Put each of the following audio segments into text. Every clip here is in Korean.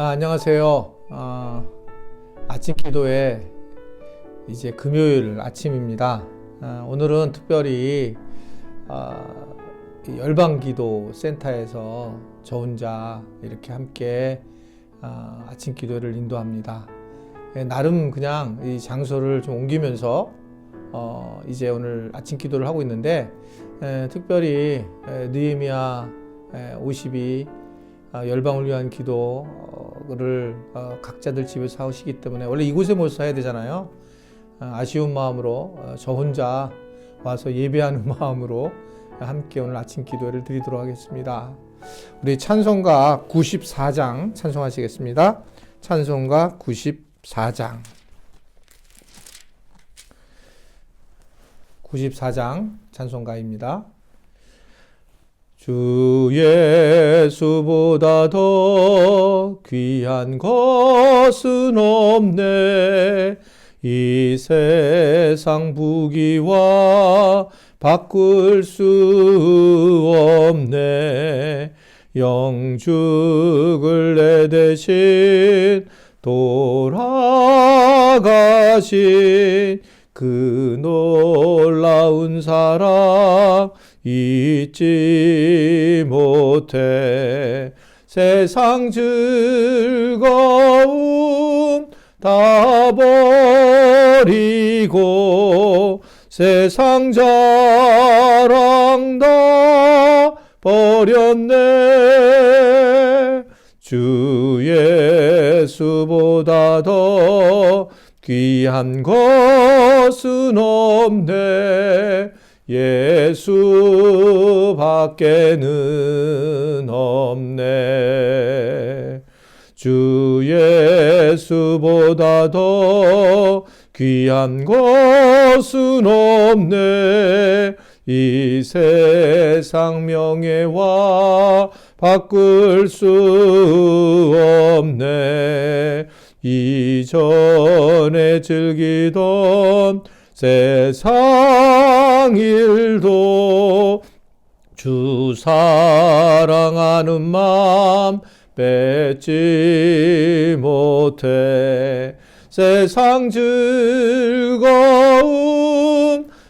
안녕하세요. 아침 기도회 이제 금요일 아침입니다. 오늘은 특별히 열방기도 센터에서 저 혼자 이렇게 함께 아침 기도를 인도합니다. 나름 그냥 이 장소를 좀 옮기면서 이제 오늘 아침 기도를 하고 있는데, 특별히 느헤미야 52 열방을 위한 기도를 각자들 집에서 하시기 때문에 원래 이곳에 모여서 해야 되잖아요. 아쉬운 마음으로 저 혼자 와서 예배하는 마음으로 함께 오늘 아침 기도를 드리도록 하겠습니다. 우리 찬송가 94장 찬송하시겠습니다. 찬송가 94장 94장 찬송가입니다. 주 예수보다 더 귀한 것은 없네. 이 세상 부귀와 바꿀 수 없네. 영죽을 내 대신 돌아가신 그 놀라운 사랑 잊지 못해. 세상 즐거움 다 버리고 세상 자랑 다 버렸네. 주 예수보다 더 귀한 것은 없네. 예수 밖에는 없네. 주 예수보다 더 귀한 것은 없네. 이 세상 명예와 바꿀 수 없네. 이전에 즐기던 세상 일도 주 사랑하는 마음 뺏지 못해. 세상 즐거움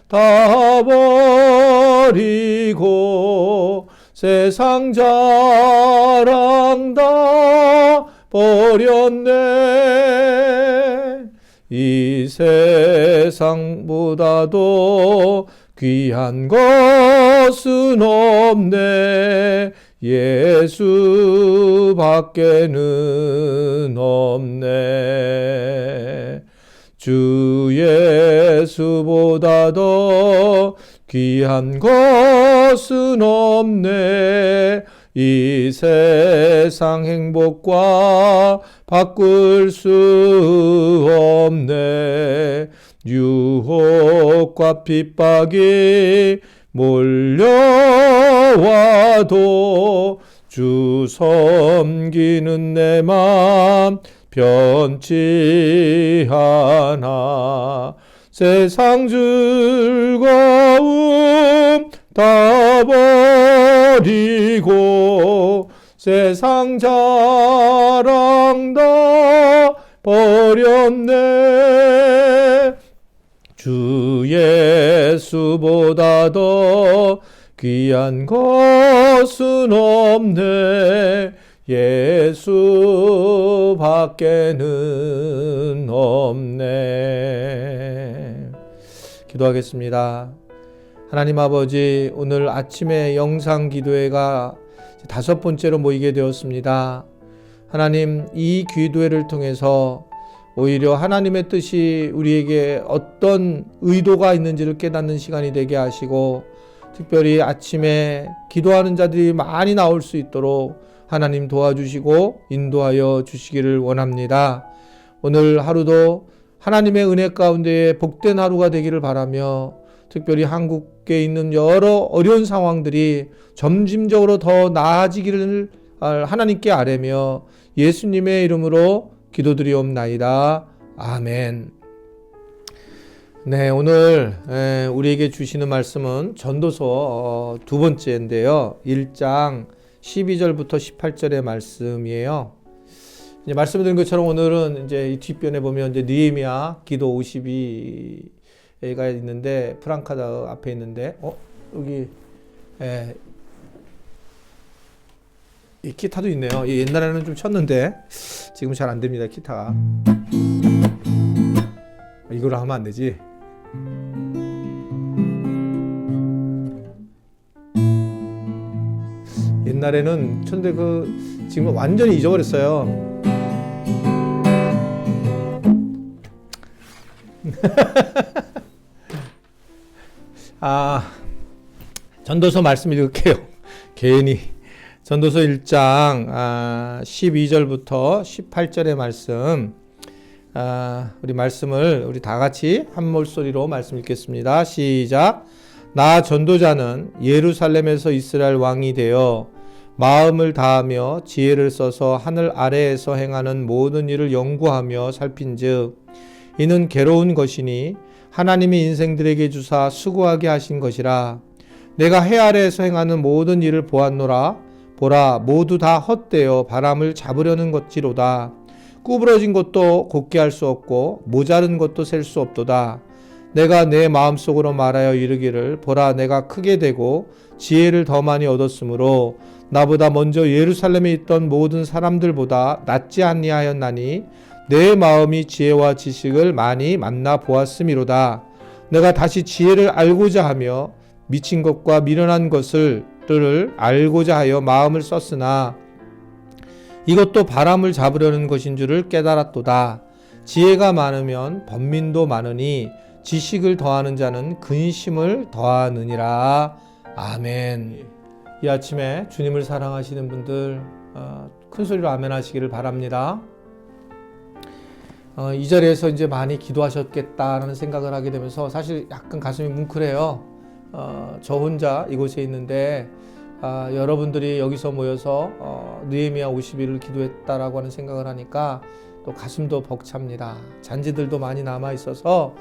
다 버리고 세상 자랑 다 버렸네. 이 세상보다도 귀한 것은 없네. 예수 밖에는 없네. 주 예수보다 더 귀한 것은 없네. 이 세상 행복과 바꿀 수 없네. 유혹과 핍박이 몰려와도 주 섬기는 내 맘 변치 않아. 세상 즐거움 다 버리고 세상 자랑 다 버렸네. 주 예수보다 더 귀한 것은 없네. 예수 밖에는 없네. 기도하겠습니다. 하나님 아버지, 오늘 아침에 영상 기도회가 5번째로 모이게 되었습니다. 하나님, 이 기도회를 통해서 오히려 하나님의 뜻이 우리에게 어떤 의도가 있는지를 깨닫는 시간이 되게 하시고, 특별히 아침에 기도하는 자들이 많이 나올 수 있도록 하나님 도와주시고 인도하여 주시기를 원합니다. 오늘 하루도 하나님의 은혜 가운데 복된 하루가 되기를 바라며, 특별히 한국에 있는 여러 어려운 상황들이 점진적으로 더 나아지기를 하나님께 아뢰며 예수님의 이름으로 기도드리옵나이다. 아멘. 네, 오늘 우리에게 주시는 말씀은 전도서 두 번째인데요. 1장 12절부터 18절의 말씀이에요. 이제 말씀드린 것처럼 오늘은 이제 이 뒷변에 보면 이제 느헤미야 기도 52가 있는데 프랑카다 앞에 있는데 여기 이 기타도 있네요. 옛날에는 좀 쳤는데 지금 잘 안 됩니다. 기타가 이걸로 하면 안 되지. 옛날에는 쳤는데 지금 완전히 잊어버렸어요. 전도서 말씀 읽을게요. 괜히 전도서 1장 12절부터 18절의 말씀, 우리 말씀을 우리 다 같이 한 몰소리로 말씀 읽겠습니다. 시작. 나 전도자는 예루살렘에서 이스라엘 왕이 되어 마음을 다하며 지혜를 써서 하늘 아래에서 행하는 모든 일을 연구하며 살핀즉 이는 괴로운 것이니 하나님이 인생들에게 주사 수고하게 하신 것이라. 내가 해 아래에서 행하는 모든 일을 보았노라. 보라, 모두 다 헛되어 바람을 잡으려는 것지로다. 구부러진 것도 곧게 할 수 없고 모자른 것도 셀 수 없도다. 내가 내 마음속으로 말하여 이르기를 보라, 내가 크게 되고 지혜를 더 많이 얻었으므로 나보다 먼저 예루살렘에 있던 모든 사람들보다 낫지 아니하였나니 내 마음이 지혜와 지식을 많이 만나 보았음이로다. 내가 다시 지혜를 알고자 하며 미친 것과 미련한 것을 알고자 하여 마음을 썼으나 이것도 바람을 잡으려는 것인 줄을 깨달았도다. 지혜가 많으면 번민도 많으니 지식을 더하는 자는 근심을 더하느니라. 아멘. 이 아침에 주님을 사랑하시는 분들 큰 소리로 아멘 하시기를 바랍니다. 이 자리에서 이제 많이 기도하셨겠다라는 생각을 하게 되면서 사실 약간 가슴이 뭉클해요. 저 혼자 이곳에 있는데 여러분들이 여기서 모여서 느헤미야 51을 기도했다라고 하는 생각을 하니까 또 가슴도 벅찹니다. 잔지들도 많이 남아 있어서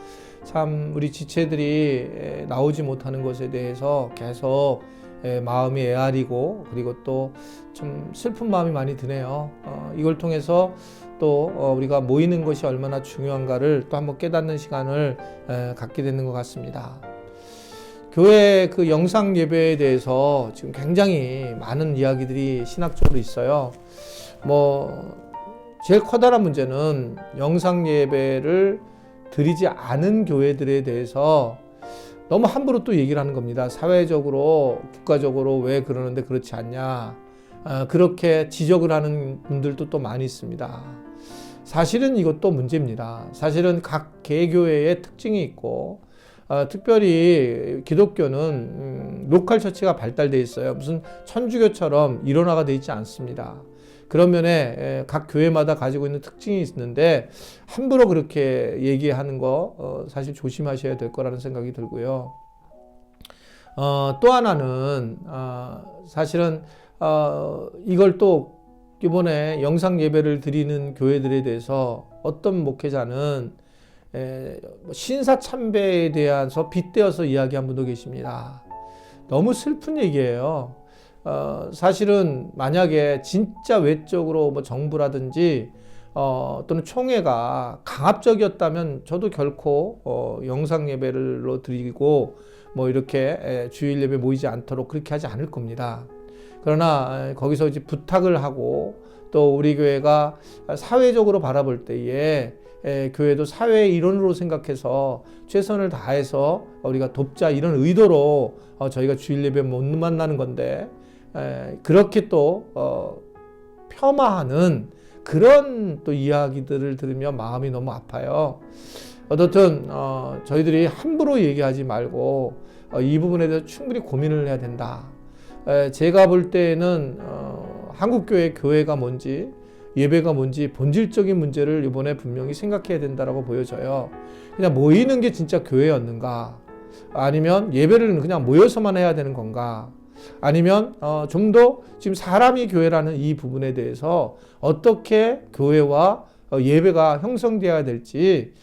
참 우리 지체들이 나오지 못하는 것에 대해서 계속 마음이 애아리고 그리고 또 좀 슬픈 마음이 많이 드네요. 이걸 통해서 또 우리가 모이는 것이 얼마나 중요한가를 또 한번 깨닫는 시간을 갖게 되는 것 같습니다. 교회 그 영상 예배에 대해서 지금 굉장히 많은 이야기들이 신학적으로 있어요. 제일 커다란 문제는 영상 예배를 드리지 않은 교회들에 대해서 너무 함부로 또 얘기를 하는 겁니다. 사회적으로, 국가적으로 왜 그러는데 그렇지 않냐. 그렇게 지적을 하는 분들도 또 많이 있습니다. 사실은 이것도 문제입니다. 사실은 각 개교회의 특징이 있고 특별히 기독교는 로컬 처치가 발달되어 있어요. 무슨 천주교처럼 일원화가 되어 있지 않습니다. 그런 면에 각 교회마다 가지고 있는 특징이 있는데 함부로 그렇게 얘기하는 거 사실 조심하셔야 될 거라는 생각이 들고요. 또 하나는 사실은 이걸 또 이번에 영상 예배를 드리는 교회들에 대해서 어떤 목회자는 신사 참배에 대해서 빗대어서 이야기한 분도 계십니다. 너무 슬픈 얘기예요. 사실은 만약에 진짜 외적으로 정부라든지 또는 총회가 강압적이었다면 저도 결코 영상 예배로 드리고 이렇게 주일 예배 모이지 않도록 그렇게 하지 않을 겁니다. 그러나 거기서 이제 부탁을 하고 또 우리 교회가 사회적으로 바라볼 때에 교회도 사회의 일원으로 생각해서 최선을 다해서 우리가 돕자 이런 의도로 저희가 주일 예배 못 만나는 건데 그렇게 또 폄하하는 그런 또 이야기들을 들으며 마음이 너무 아파요. 어떻든 저희들이 함부로 얘기하지 말고 이 부분에 대해서 충분히 고민을 해야 된다. 제가 볼 때는 한국교회 교회가 뭔지 예배가 뭔지 본질적인 문제를 이번에 분명히 생각해야 된다라고 보여져요. 그냥 모이는 게 진짜 교회였는가? 아니면 예배를 그냥 모여서만 해야 되는 건가? 아니면 좀 더 지금 사람이 교회라는 이 부분에 대해서 어떻게 교회와 예배가 형성되어야 될지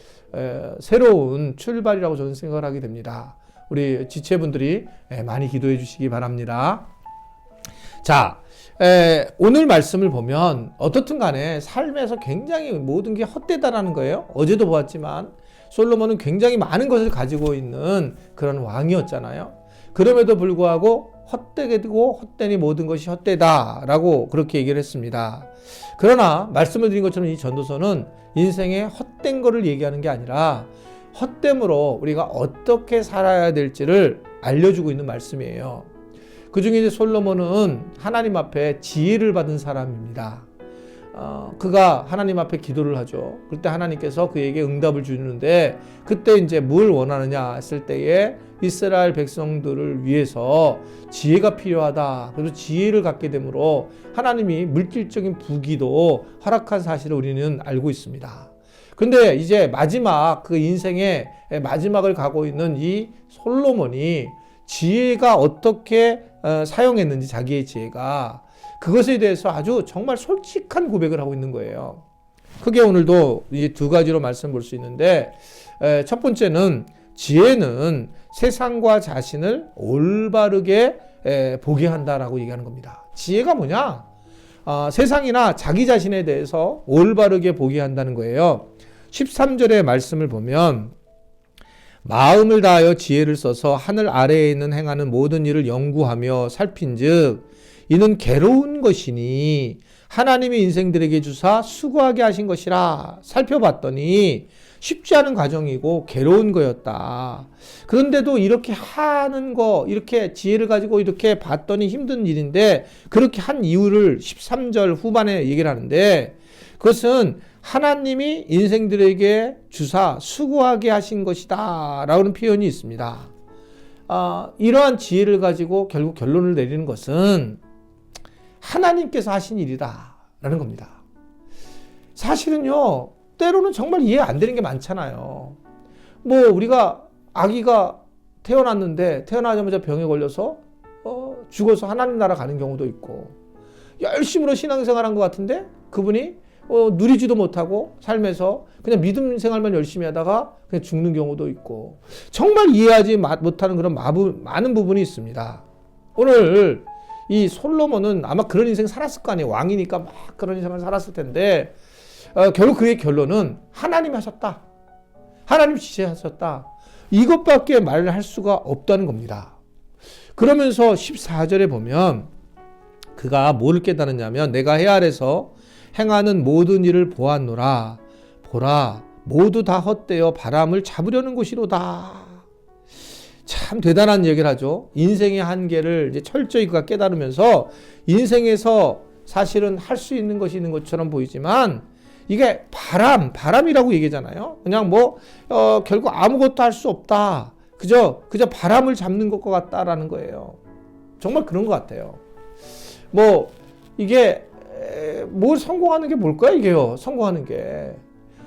새로운 출발이라고 저는 생각을 하게 됩니다. 우리 지체분들이 많이 기도해 주시기 바랍니다. 자, 오늘 말씀을 보면 어떻든 간에 삶에서 굉장히 모든 게 헛되다라는 거예요. 어제도 보았지만 솔로몬은 굉장히 많은 것을 가지고 있는 그런 왕이었잖아요. 그럼에도 불구하고 헛되게 되고 헛되니 모든 것이 헛되다라고 그렇게 얘기를 했습니다. 그러나 말씀을 드린 것처럼 이 전도서는 인생의 헛된 거를 얘기하는 게 아니라 헛됨으로 우리가 어떻게 살아야 될지를 알려주고 있는 말씀이에요. 그 중에 이제 솔로몬은 하나님 앞에 지혜를 받은 사람입니다. 그가 하나님 앞에 기도를 하죠. 그때 하나님께서 그에게 응답을 주는데 그때 이제 뭘 원하느냐 했을 때에 이스라엘 백성들을 위해서 지혜가 필요하다. 그래서 지혜를 갖게 되므로 하나님이 물질적인 부귀도 허락한 사실을 우리는 알고 있습니다. 그런데 이제 마지막 그 인생의 마지막을 가고 있는 이 솔로몬이 지혜가 어떻게 사용했는지 자기의 지혜가 그것에 대해서 아주 정말 솔직한 고백을 하고 있는 거예요. 크게 오늘도 이 두 가지로 말씀 볼 수 있는데 첫 번째는 지혜는 세상과 자신을 올바르게 보게 한다라고 얘기하는 겁니다. 지혜가 뭐냐? 세상이나 자기 자신에 대해서 올바르게 보게 한다는 거예요. 13절의 말씀을 보면 마음을 다하여 지혜를 써서 하늘 아래에 있는 행하는 모든 일을 연구하며 살핀즉 이는 괴로운 것이니 하나님이 인생들에게 주사 수고하게 하신 것이라. 살펴봤더니 쉽지 않은 과정이고 괴로운 거였다. 그런데도 이렇게 하는 거, 이렇게 지혜를 가지고 이렇게 봤더니 힘든 일인데 그렇게 한 이유를 13절 후반에 얘기를 하는데 그것은 하나님이 인생들에게 주사 수고하게 하신 것이다 라는 표현이 있습니다. 이러한 지혜를 가지고 결국 결론을 내리는 것은 하나님께서 하신 일이다 라는 겁니다. 사실은요, 때로는 정말 이해 안 되는 게 많잖아요. 뭐 우리가 아기가 태어났는데 태어나자마자 병에 걸려서 죽어서 하나님 나라 가는 경우도 있고, 열심으로 신앙생활한 것 같은데 그분이 누리지도 못하고 삶에서 그냥 믿음 생활만 열심히 하다가 그냥 죽는 경우도 있고, 정말 이해하지 못하는 그런 많은 부분이 있습니다. 오늘 이 솔로몬은 아마 그런 인생 살았을 거 아니에요. 왕이니까 막 그런 인생을 살았을 텐데 결국 그의 결론은 하나님이 하셨다. 하나님 지시하셨다. 이것밖에 말을 할 수가 없다는 겁니다. 그러면서 14절에 보면 그가 뭐를 깨달았냐면 내가 해 아래서 행하는 모든 일을 보았노라. 보라, 모두 다 헛되어 바람을 잡으려는 것이로다. 참 대단한 얘기를 하죠. 인생의 한계를 이제 철저히 그가 깨달으면서 인생에서 사실은 할 수 있는 것이 있는 것처럼 보이지만 이게 바람이라고 얘기하잖아요. 그냥 결국 아무것도 할 수 없다. 그저 바람을 잡는 것과 같다라는 거예요. 정말 그런 것 같아요. 이게 뭘 성공하는 게 뭘까요? 이게요. 성공하는 게.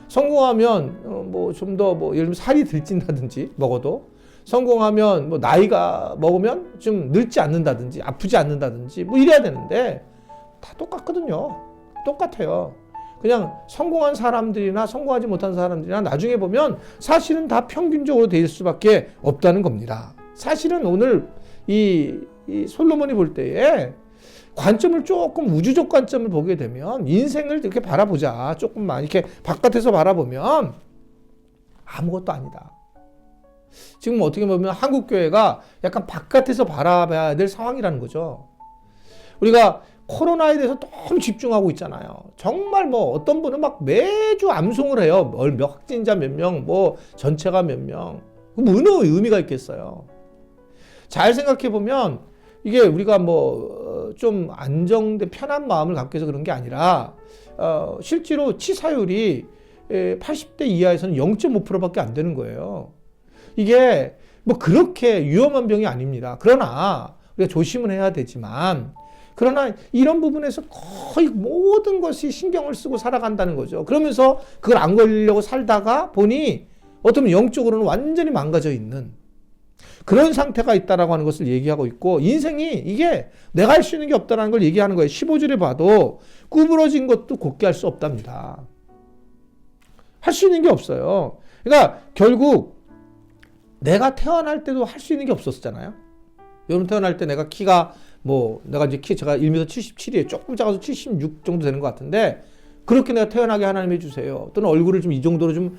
성공하면 좀 더 예를 들면 살이 들찐다든지 먹어도 성공하면 나이가 먹으면 좀 늙지 않는다든지 아프지 않는다든지 이래야 되는데 다 똑같거든요. 똑같아요. 그냥 성공한 사람들이나 성공하지 못한 사람들이나 나중에 보면 사실은 다 평균적으로 될 수밖에 없다는 겁니다. 사실은 오늘 이 솔로몬이 볼 때에 관점을 조금 우주적 관점을 보게 되면 인생을 이렇게 바라보자. 조금만 이렇게 바깥에서 바라보면 아무것도 아니다. 지금 어떻게 보면 한국교회가 약간 바깥에서 바라봐야 될 상황이라는 거죠. 우리가 코로나에 대해서 너무 집중하고 있잖아요. 정말 어떤 분은 막 매주 암송을 해요. 확진자 몇 명, 전체가 몇 명. 그럼 어느 의미가 있겠어요. 잘 생각해 보면 이게 우리가 좀 안정된 편한 마음을 갖기 위해서 그런 게 아니라 실제로 치사율이 80대 이하에서는 0.5%밖에 안 되는 거예요. 이게 그렇게 위험한 병이 아닙니다. 그러나 우리가 조심은 해야 되지만 그러나 이런 부분에서 거의 모든 것이 신경을 쓰고 살아간다는 거죠. 그러면서 그걸 안 걸리려고 살다가 보니 어쩌면 영적으로는 완전히 망가져 있는 그런 상태가 있다라고 하는 것을 얘기하고 있고, 인생이 이게 내가 할 수 있는 게 없다는 걸 얘기하는 거예요. 15절에 봐도 구부러진 것도 곧게 할 수 없답니다. 할 수 있는 게 없어요. 그러니까 결국 내가 태어날 때도 할 수 있는 게 없었잖아요. 여러분 태어날 때 내가 키가 뭐 내가 이제 제가 1m 77이에요. 조금 작아서 76 정도 되는 것 같은데 그렇게 내가 태어나게 하나님 해주세요. 또는 얼굴을 좀 이 정도로 좀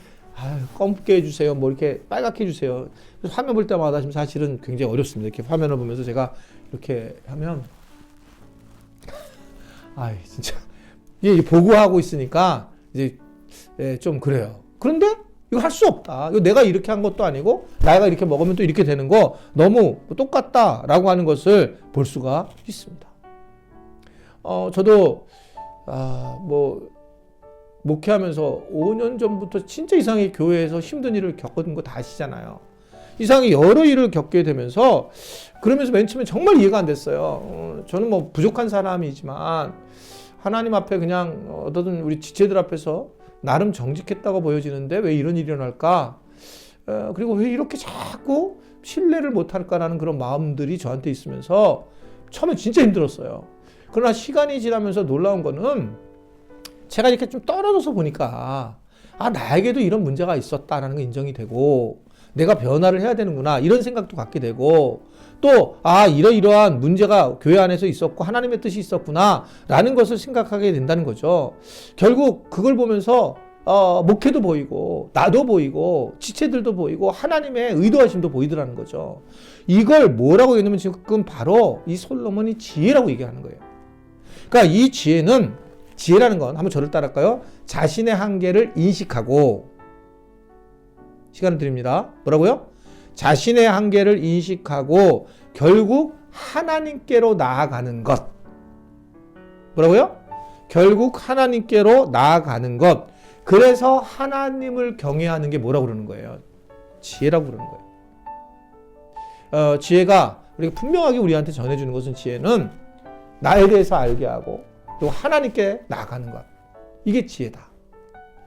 검게 해주세요. 뭐 이렇게 빨갛게 해주세요. 그래서 화면 볼 때마다 지금 사실은 굉장히 어렵습니다. 이렇게 화면을 보면서 제가 이렇게 하면 진짜 이게 보고하고 있으니까 이제 좀 그래요. 그런데 이거 할 수 없다. 이거 내가 이렇게 한 것도 아니고 나이가 이렇게 먹으면 또 이렇게 되는 거 너무 똑같다라고 하는 것을 볼 수가 있습니다. 저도 뭐 목회하면서 5년 전부터 진짜 이상하게 교회에서 힘든 일을 겪은 거 다 아시잖아요. 이상하게 여러 일을 겪게 되면서 그러면서 맨 처음에 정말 이해가 안 됐어요. 저는 뭐 부족한 사람이지만 하나님 앞에 그냥 어떤 우리 지체들 앞에서 나름 정직했다고 보여지는데 왜 이런 일이 일어날까? 그리고 왜 이렇게 자꾸 신뢰를 못할까라는 그런 마음들이 저한테 있으면서 처음에 진짜 힘들었어요. 그러나 시간이 지나면서 놀라운 거는 제가 이렇게 좀 떨어져서 보니까 나에게도 이런 문제가 있었다라는 게 인정이 되고 내가 변화를 해야 되는구나 이런 생각도 갖게 되고 또 이러이러한 문제가 교회 안에서 있었고 하나님의 뜻이 있었구나 라는 것을 생각하게 된다는 거죠. 결국 그걸 보면서 목회도 보이고 나도 보이고 지체들도 보이고 하나님의 의도하심도 보이더라는 거죠. 이걸 뭐라고 얘기하면 지금 바로 이 솔로몬이 지혜라고 얘기하는 거예요. 그러니까 이 지혜라는 건 한번 저를 따라할까요? 자신의 한계를 인식하고 시간을 드립니다. 뭐라고요? 자신의 한계를 인식하고 결국 하나님께로 나아가는 것. 뭐라고요? 결국 하나님께로 나아가는 것. 그래서 하나님을 경외하는 게 뭐라고 그러는 거예요? 지혜라고 그러는 거예요. 지혜가 우리가 분명하게 우리한테 전해주는 것은 지혜는 나에 대해서 알게 하고 또 하나님께 나아가는 것. 이게 지혜다.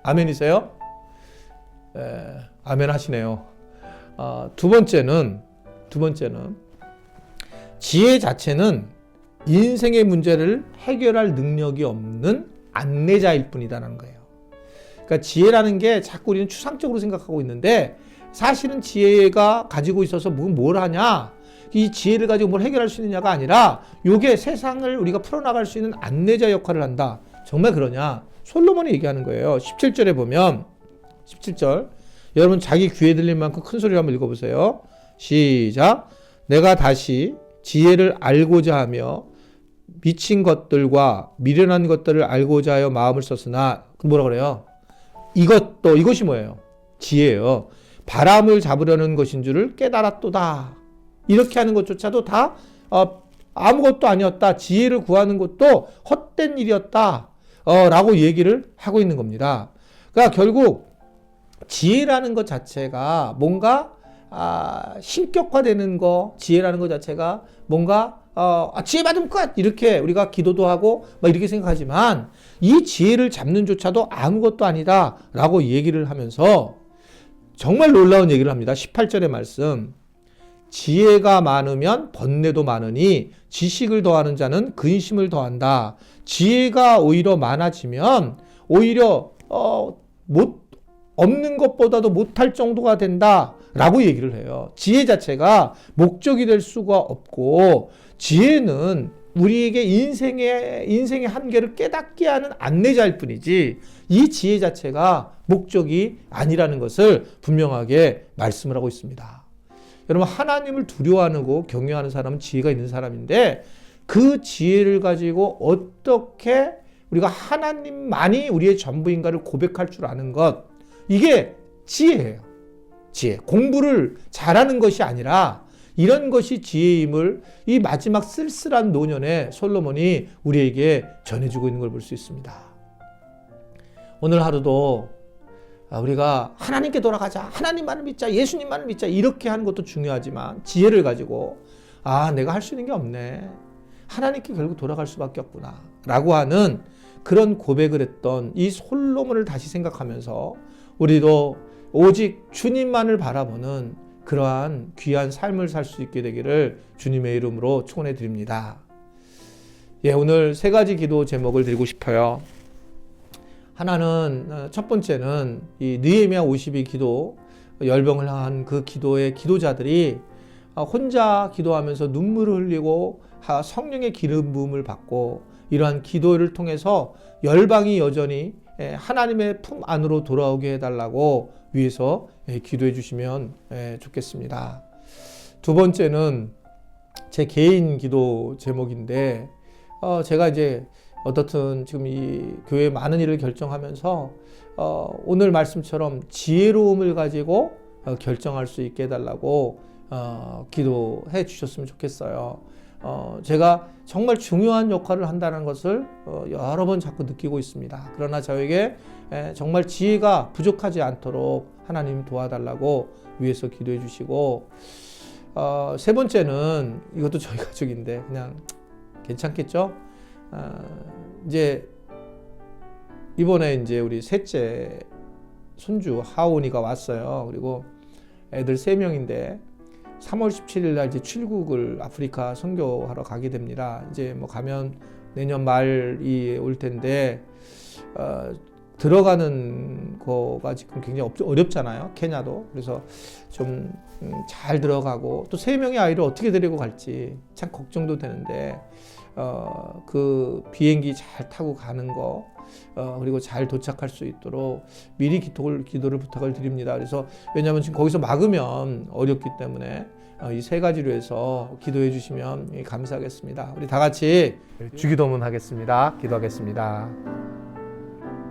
아멘이세요? 아멘 하시네요. 두 번째는 지혜 자체는 인생의 문제를 해결할 능력이 없는 안내자일 뿐이다라는 거예요. 그러니까 지혜라는 게 자꾸 우리는 추상적으로 생각하고 있는데 사실은 지혜가 가지고 있어서 뭘 하냐? 이 지혜를 가지고 뭘 해결할 수 있느냐가 아니라 이게 세상을 우리가 풀어나갈 수 있는 안내자 역할을 한다. 정말 그러냐? 솔로몬이 얘기하는 거예요. 17절에 보면 17절 여러분 자기 귀에 들릴 만큼 큰 소리로 한번 읽어보세요. 시작. 내가 다시 지혜를 알고자 하며 미친 것들과 미련한 것들을 알고자 하여 마음을 썼으나 뭐라 그래요? 이것이 뭐예요? 지혜예요. 바람을 잡으려는 것인 줄을 깨달았도다. 이렇게 하는 것조차도 다 아무것도 아니었다. 지혜를 구하는 것도 헛된 일이었다. 라고 얘기를 하고 있는 겁니다. 그러니까 결국 지혜라는 것 자체가 뭔가 신격화되는 거, 지혜라는 것 자체가 뭔가 지혜 받으면 끝! 이렇게 우리가 기도도 하고 막 이렇게 생각하지만 이 지혜를 잡는 조차도 아무것도 아니다 라고 얘기를 하면서 정말 놀라운 얘기를 합니다. 18절의 말씀. 지혜가 많으면 번뇌도 많으니 지식을 더하는 자는 근심을 더한다. 지혜가 오히려 많아지면 오히려 없는 것보다도 못할 정도가 된다 라고 얘기를 해요. 지혜 자체가 목적이 될 수가 없고 지혜는 우리에게 인생의 한계를 깨닫게 하는 안내자일 뿐이지 이 지혜 자체가 목적이 아니라는 것을 분명하게 말씀을 하고 있습니다. 여러분 하나님을 두려워하고 경외하는 사람은 지혜가 있는 사람인데 그 지혜를 가지고 어떻게 우리가 하나님만이 우리의 전부인가를 고백할 줄 아는 것 이게 지혜예요. 지혜. 공부를 잘하는 것이 아니라 이런 것이 지혜임을 이 마지막 쓸쓸한 노년에 솔로몬이 우리에게 전해주고 있는 걸 볼 수 있습니다. 오늘 하루도 우리가 하나님께 돌아가자, 하나님만을 믿자, 예수님만을 믿자 이렇게 하는 것도 중요하지만 지혜를 가지고 내가 할 수 있는 게 없네. 하나님께 결국 돌아갈 수밖에 없구나 라고 하는 그런 고백을 했던 이 솔로몬을 다시 생각하면서 우리도 오직 주님만을 바라보는 그러한 귀한 삶을 살 수 있게 되기를 주님의 이름으로 축원해 드립니다. 오늘 세 가지 기도 제목을 드리고 싶어요. 하나는 첫 번째는 이 느헤미야 52 기도 열병을 한 그 기도의 기도자들이 혼자 기도하면서 눈물을 흘리고 성령의 기름 부음을 받고 이러한 기도를 통해서 열방이 여전히 하나님의 품 안으로 돌아오게 해달라고 위해서 기도해 주시면 좋겠습니다. 두 번째는 제 개인 기도 제목인데, 제가 이제 어떻든 지금 이 교회 많은 일을 결정하면서 오늘 말씀처럼 지혜로움을 가지고 결정할 수 있게 해달라고 기도해 주셨으면 좋겠어요. 제가 정말 중요한 역할을 한다는 것을 여러 번 자꾸 느끼고 있습니다. 그러나 저에게 정말 지혜가 부족하지 않도록 하나님 도와달라고 위해서 기도해 주시고, 세 번째는 이것도 저희 가족인데 그냥 괜찮겠죠? 이제 이번에 이제 우리 셋째 손주 하온이가 왔어요. 그리고 애들 3명인데 3월 17일 날 이제 출국을 아프리카 선교하러 가게 됩니다. 이제 뭐 가면 내년 말이 올 텐데, 들어가는 거가 지금 굉장히 어렵잖아요. 케냐도. 그래서 좀 잘 들어가고, 또 3명의 아이를 어떻게 데리고 갈지 참 걱정도 되는데, 그 비행기 잘 타고 가는 거, 그리고 잘 도착할 수 있도록 미리 기도를 부탁을 드립니다. 그래서 왜냐하면 지금 거기서 막으면 어렵기 때문에 이 3가지로 해서 기도해 주시면 감사하겠습니다. 우리 다 같이 주기도문 하겠습니다. 기도하겠습니다.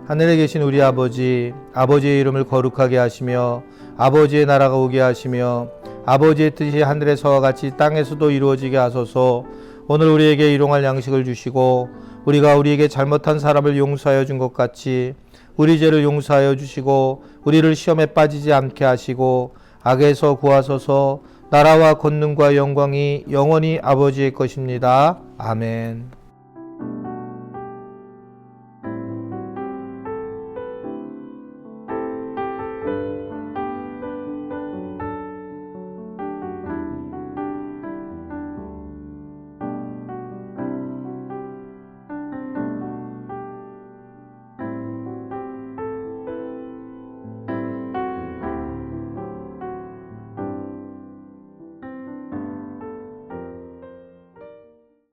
하늘에 계신 우리 아버지, 아버지의 이름을 거룩하게 하시며 아버지의 나라가 오게 하시며 아버지의 뜻이 하늘에서와 같이 땅에서도 이루어지게 하소서. 오늘 우리에게 일용할 양식을 주시고 우리가 우리에게 잘못한 사람을 용서하여 준 것 같이 우리 죄를 용서하여 주시고 우리를 시험에 빠지지 않게 하시고 악에서 구하소서. 나라와 권능과 영광이 영원히 아버지의 것입니다. 아멘.